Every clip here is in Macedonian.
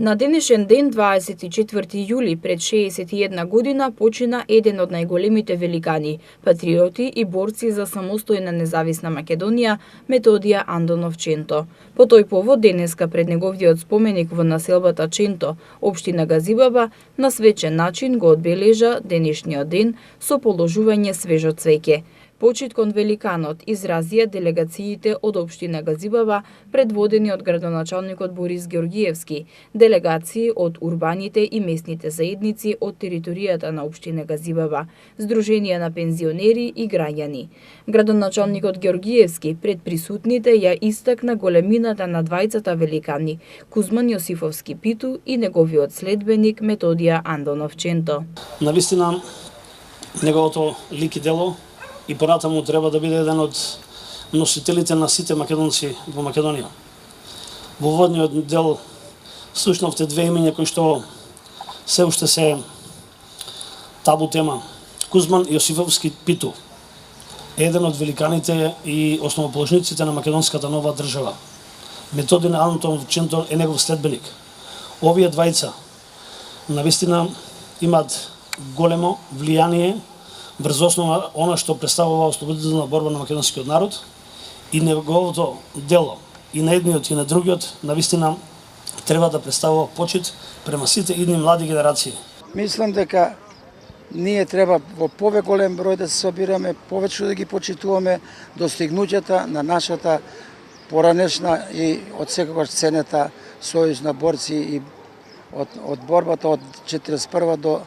На денешен ден, 24 јули, пред 61 година, почина еден од најголемите великани, патриоти и борци за самостојна независна Македонија, Методија Андонов Ченто. По тој повод, денеска пред неговиот споменик во населбата Ченто, општина Газибаба, на свечен начин го одбележа денешниот ден со положување свежо цвеќе. Почит кон великанот изразија делегациите од општина Газибаба, предводени од градоначалникот Борис Георгиевски, делегации од урбаните и местните заедници од територијата на општина Газибаба, здруженија на пензионери и граѓани. Градоначалникот Георгиевски пред присутните ја истакна големината на двајцата великани, Кузман Јосифовски Питу и неговиот следбеник Методија Андонов Ченто. Навистина, неговото лик и дело и понатаму треба да биде еден од носителите на сите македонци во Македонија. Во водниот дел слушнавте две имења кои што се уште се табу тема. Кузман Јосифовски Питу, еден од великаните и основоположниците на македонската нова држава. Методија Андонов Ченто е негов следбеник. Овие двајца навистина имаат големо влијание врз основа она што представува ослободителна борба на македонскиот народ и неговото дело и на едниот и на другиот навистина треба да представува почит према сите идни млади генерации. Мислам дека ние треба во повеголем број да се собираме, повеќе да ги почитуваме достигнуќата на нашата поранешна и од секогаш ценета сојуз на борци и од борбата од 41 до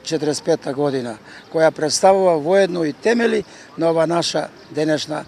45 година, која представува воедно и темели на ова наша денешна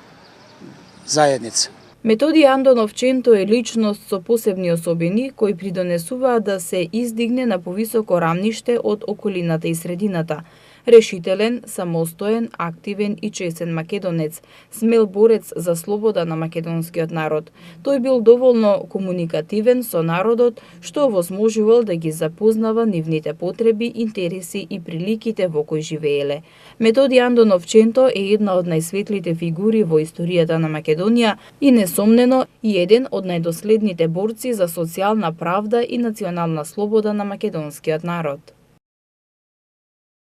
заедница. Методија Андонов Ченто е личност со посебни особини кои придонесуваат да се издигне на повисоко рамниште од околината и средината. Решителен, самостоен, активен и честен македонец, смел борец за слобода на македонскиот народ. Тој бил доволно комуникативен со народот, што овозможувал да ги запознава нивните потреби, интереси и приликите во кои живееле. Методија Андонов Ченто е една од најсветлите фигури во историјата на Македонија и несомнено и еден од најдоследните борци за социјална правда и национална слобода на македонскиот народ.